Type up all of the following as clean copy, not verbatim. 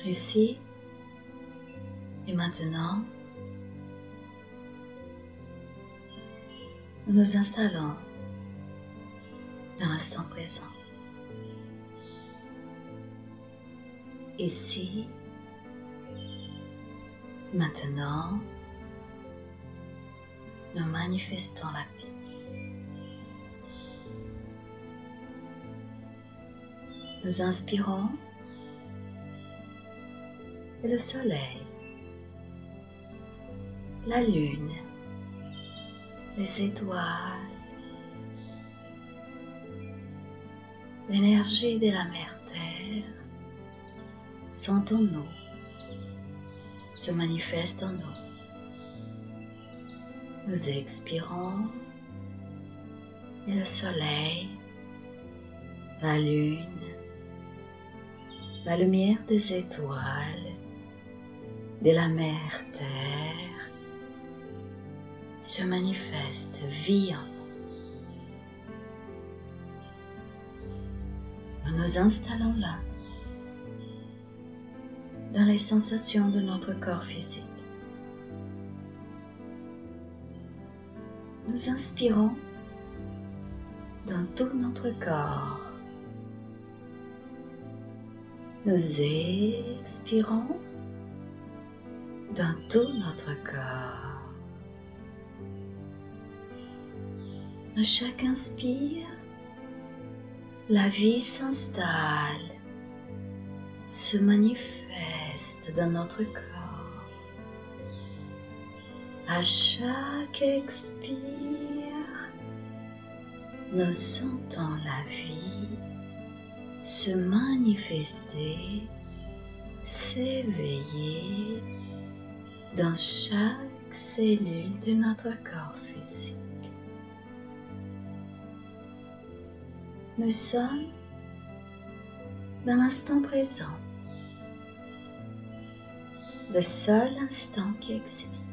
Ici et maintenant, nous nous installons dans l'instant présent. Ici, maintenant, nous manifestons la paix. Nous inspirons et le soleil, la lune, les étoiles, l'énergie de la mère Terre sont en nous, se manifestent en nous. Nous expirons et le soleil, la lune, la lumière des étoiles, de la mère Terre se manifeste, vit en nous. Nous nous installons là, dans les sensations de notre corps physique. Nous inspirons dans tout notre corps. Nous expirons dans tout notre corps. À chaque inspire, la vie s'installe, se manifeste dans notre corps. À chaque expire, nous sentons la vie se manifester, s'éveiller dans chaque cellule de notre corps physique. Nous sommes dans l'instant présent, le seul instant qui existe.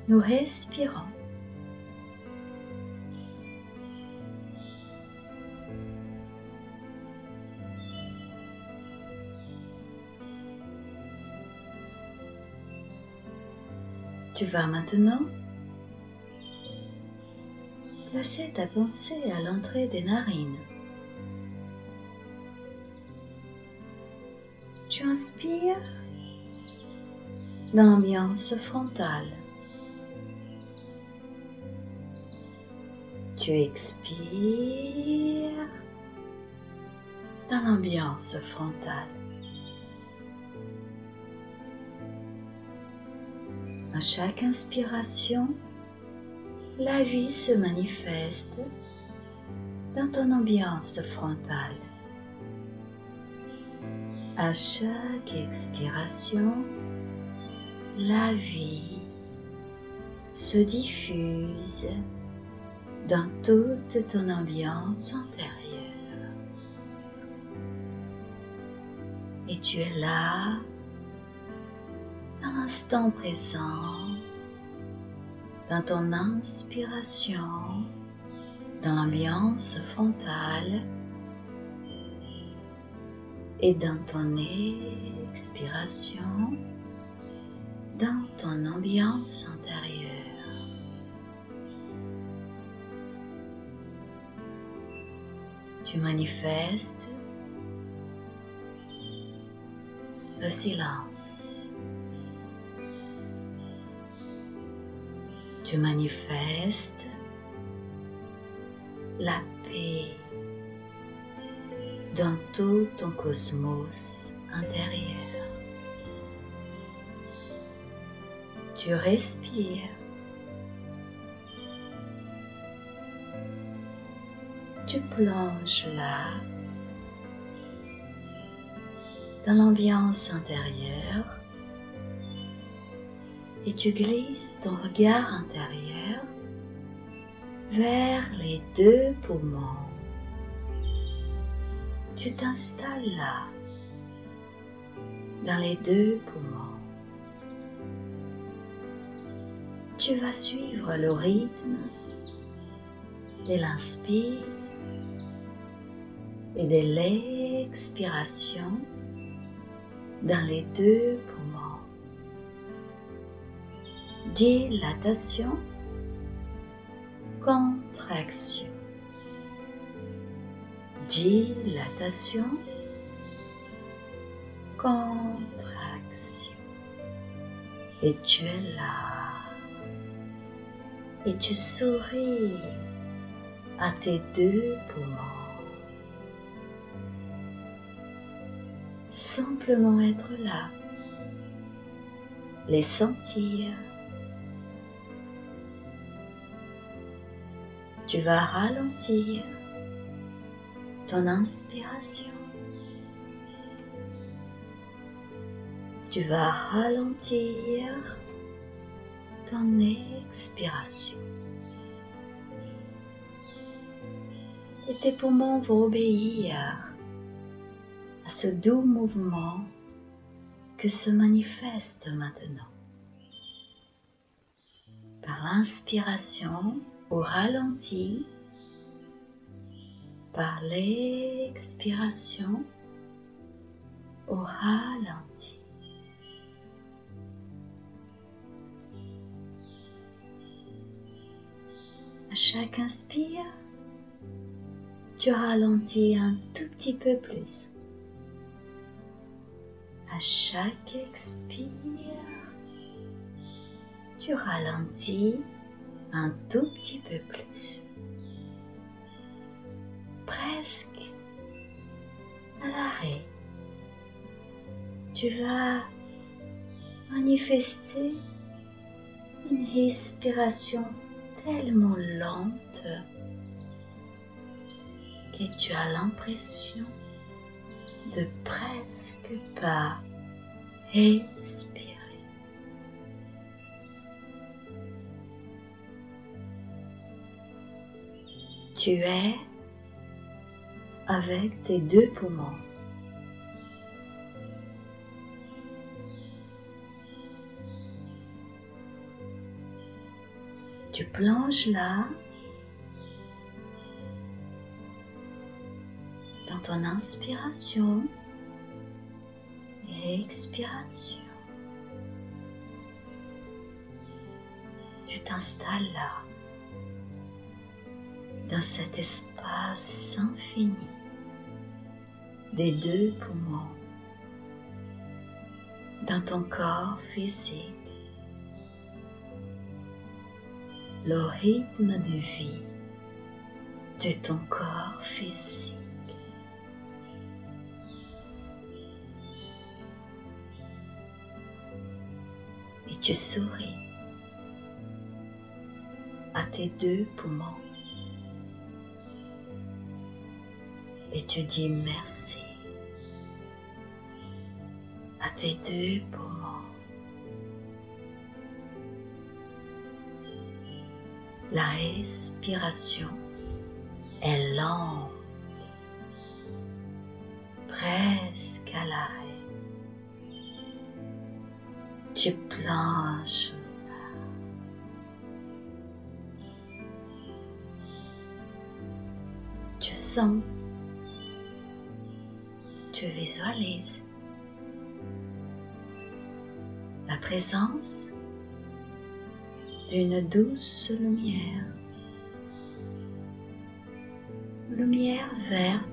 Nous respirons. Tu vas maintenant placer ta pensée à l'entrée des narines. Tu inspires dans l'ambiance frontale. Tu expires dans l'ambiance frontale. À chaque inspiration, la vie se manifeste dans ton ambiance frontale. À chaque expiration, la vie se diffuse dans toute ton ambiance antérieure. Et tu es là, dans l'instant présent, dans ton inspiration, dans l'ambiance frontale, et dans ton expiration, dans ton ambiance antérieure. Tu manifestes le silence. Tu manifestes la paix dans tout ton cosmos intérieur. Tu respires. Tu plonges là, dans l'ambiance intérieure, et tu glisses ton regard intérieur vers les deux poumons. Tu t'installes là, dans les deux poumons. Tu vas suivre le rythme de l'inspire et de l'expiration dans les deux poumons. Dilatation, contraction. Dilatation, contraction. Et tu es là. Et tu souris à tes deux poumons. Simplement être là. Les sentir. Tu vas ralentir ton inspiration. Tu vas ralentir ton expiration. Et tes poumons vont obéir à ce doux mouvement que se manifeste maintenant. Par l'inspiration au ralenti, par l'expiration au ralenti. À chaque inspire, tu ralentis un tout petit peu plus. À chaque expire, tu ralentis un tout petit peu plus. Presque à l'arrêt. Tu vas manifester une respiration tellement lente que tu as l'impression de presque pas respirer. Tu es avec tes deux poumons. Tu plonges là dans ton inspiration et expiration. Tu t'installes là, dans cet espace infini des deux poumons, dans ton corps physique. Le rythme de vie de ton corps physique. Et tu souris à tes deux poumons. Et tu dis merci à tes deux poumons. La respiration est lente, presque à l'arrêt. Tu plonges là. Tu sens, tu visualises la présence d'une douce lumière verte.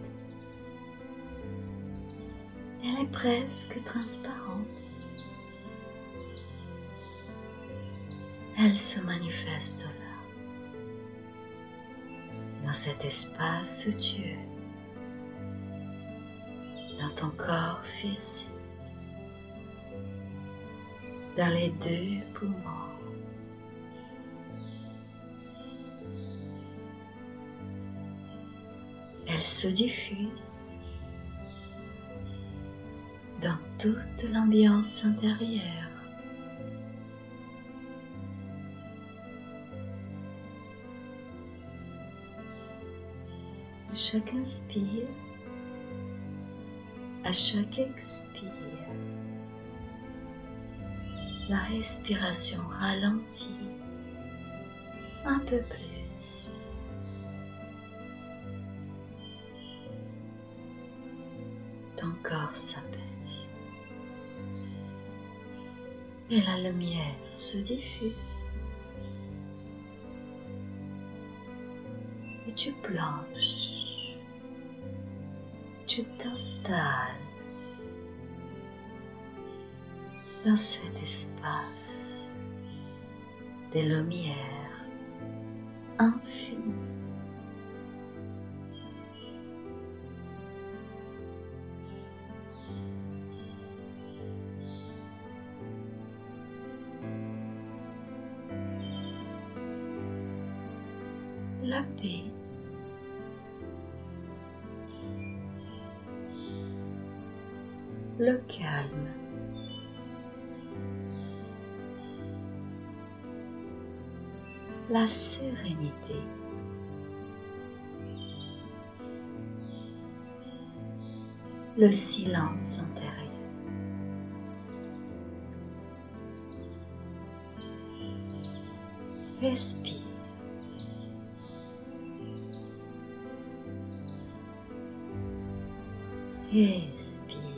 Elle est presque transparente. Elle se manifeste là, dans cet espace où tu es, dans ton corps physique, dans les deux poumons. Elle se diffuse dans toute l'ambiance intérieure. À chaque inspire, à chaque expire, la respiration ralentit un peu plus. ton corps s'apaise et la lumière se diffuse et tu plonges, tu t'installes dans cet espace de lumière infinie. La paix, le calme, la sérénité, le silence intérieur. Respire. Respire.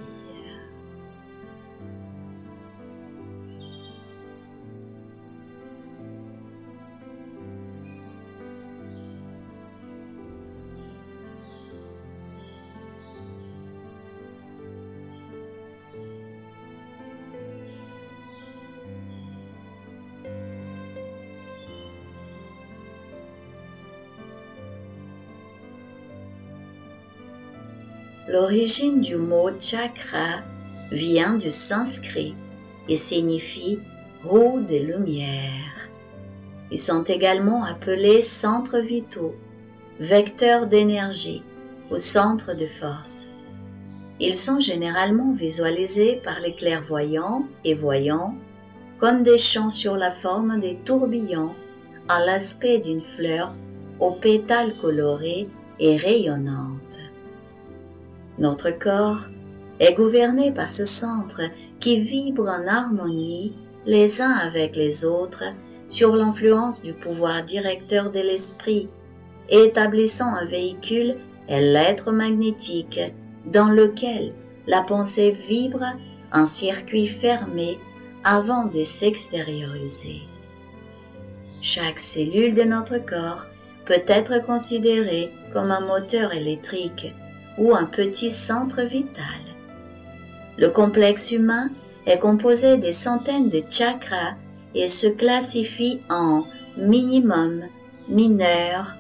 L'origine du mot chakra vient du sanskrit et signifie roue de lumière. Ils sont également appelés centres vitaux, vecteurs d'énergie ou centres de force. Ils sont généralement visualisés par les clairvoyants et voyants comme des champs sur la forme des tourbillons à l'aspect d'une fleur aux pétales colorés et rayonnantes. Notre corps est gouverné par ce centre qui vibre en harmonie les uns avec les autres sur l'influence du pouvoir directeur de l'esprit, établissant un véhicule électromagnétique dans lequel la pensée vibre en circuit fermé avant de s'extérioriser. Chaque cellule de notre corps peut être considérée comme un moteur électrique ou un petit centre vital. Le complexe humain est composé de centaines de chakras et se classifie en minimum, mineur,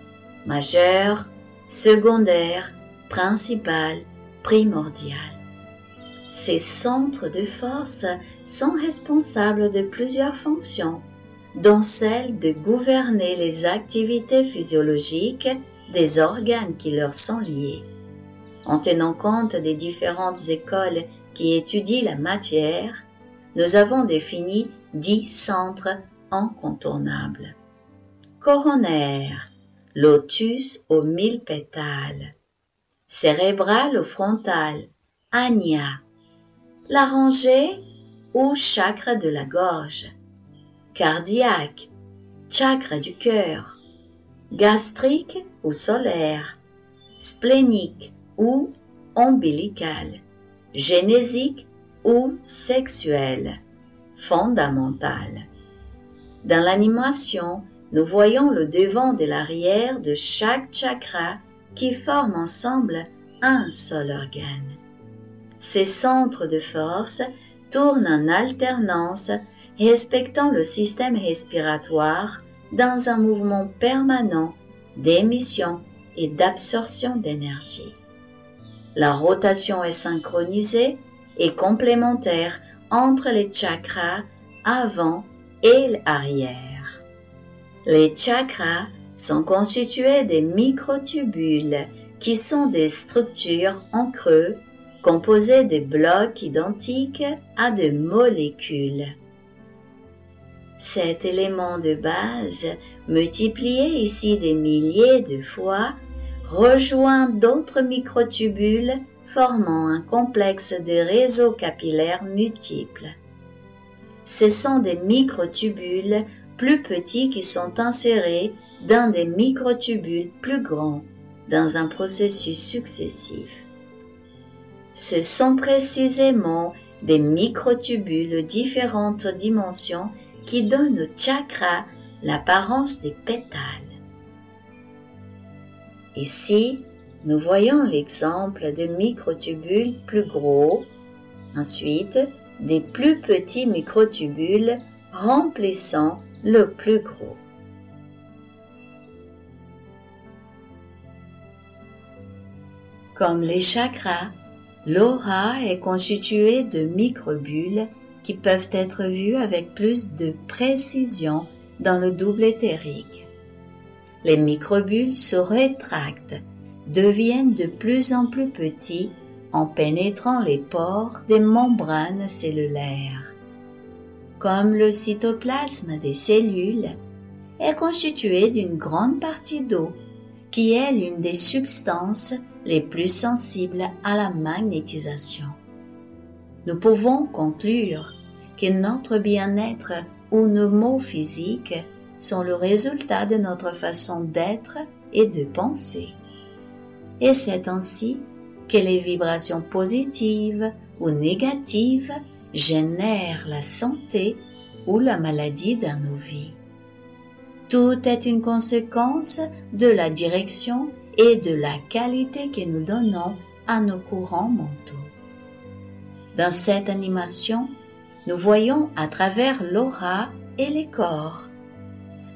majeur, secondaire, principal, primordial. Ces centres de force sont responsables de plusieurs fonctions, dont celle de gouverner les activités physiologiques des organes qui leur sont liés. En tenant compte des différentes écoles qui étudient la matière, nous avons défini 10 centres incontournables. Coronaire, lotus aux 1000 pétales. Cérébral ou frontal, Ajna. Laryngé ou chakra de la gorge. Cardiaque, chakra du cœur. Gastrique ou solaire. Splénique ou ombilical, génésique ou sexuel, fondamental. Dans l'animation, nous voyons le devant et l'arrière de chaque chakra qui forment ensemble un seul organe. Ces centres de force tournent en alternance, respectant le système respiratoire dans un mouvement permanent d'émission et d'absorption d'énergie. La rotation est synchronisée et complémentaire entre les chakras avant et arrière. Les chakras sont constitués de microtubules qui sont des structures en creux composées de blocs identiques à des molécules. Cet élément de base, multiplié ici des milliers de fois, rejoint d'autres microtubules formant un complexe de réseaux capillaires multiples. Ce sont des microtubules plus petits qui sont insérés dans des microtubules plus grands dans un processus successif. Ce sont précisément des microtubules de différentes dimensions qui donnent au chakra l'apparence des pétales. Ici, nous voyons l'exemple de microtubules plus gros, ensuite des plus petits microtubules remplissant le plus gros. Comme les chakras, l'aura est constituée de microbules qui peuvent être vus avec plus de précision dans le double éthérique. Les microbules se rétractent, deviennent de plus en plus petits en pénétrant les pores des membranes cellulaires. Comme le cytoplasme des cellules est constitué d'une grande partie d'eau, qui est l'une des substances les plus sensibles à la magnétisation. Nous pouvons conclure que notre bien-être ou nos maux physiques sont le résultat de notre façon d'être et de penser. Et c'est ainsi que les vibrations positives ou négatives génèrent la santé ou la maladie dans nos vies. Tout est une conséquence de la direction et de la qualité que nous donnons à nos courants mentaux. Dans cette animation, nous voyons à travers l'aura et les corps.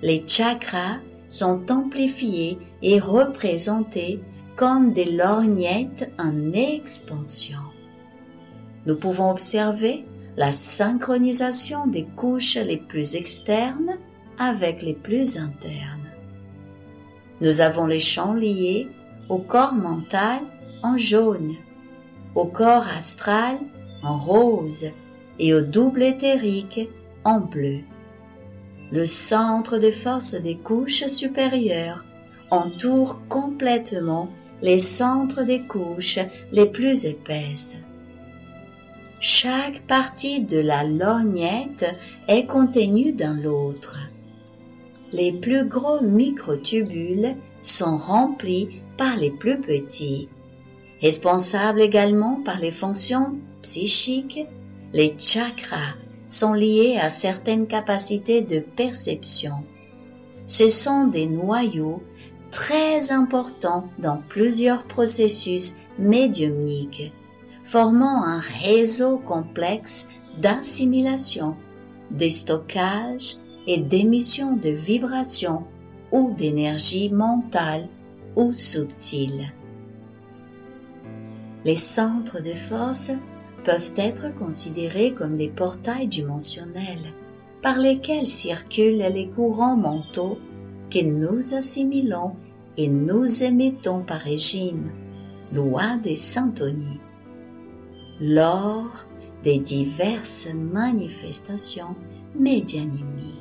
Les chakras sont amplifiés et représentés comme des lorgnettes en expansion. Nous pouvons observer la synchronisation des couches les plus externes avec les plus internes. Nous avons les champs liés au corps mental en jaune, au corps astral en rose et au double éthérique en bleu. Le centre de force des couches supérieures entoure complètement les centres des couches les plus épaisses. Chaque partie de la lorgnette est contenue dans l'autre. Les plus gros microtubules sont remplis par les plus petits. Responsables également par les fonctions psychiques, les chakras sont liés à certaines capacités de perception. Ce sont des noyaux très importants dans plusieurs processus médiumniques, formant un réseau complexe d'assimilation, de stockage et d'émission de vibrations ou d'énergie mentale ou subtile. Les centres de force peuvent être considérés comme des portails dimensionnels par lesquels circulent les courants mentaux que nous assimilons et nous émettons par régime, loin des syntonies. Lors des diverses manifestations médianimiques.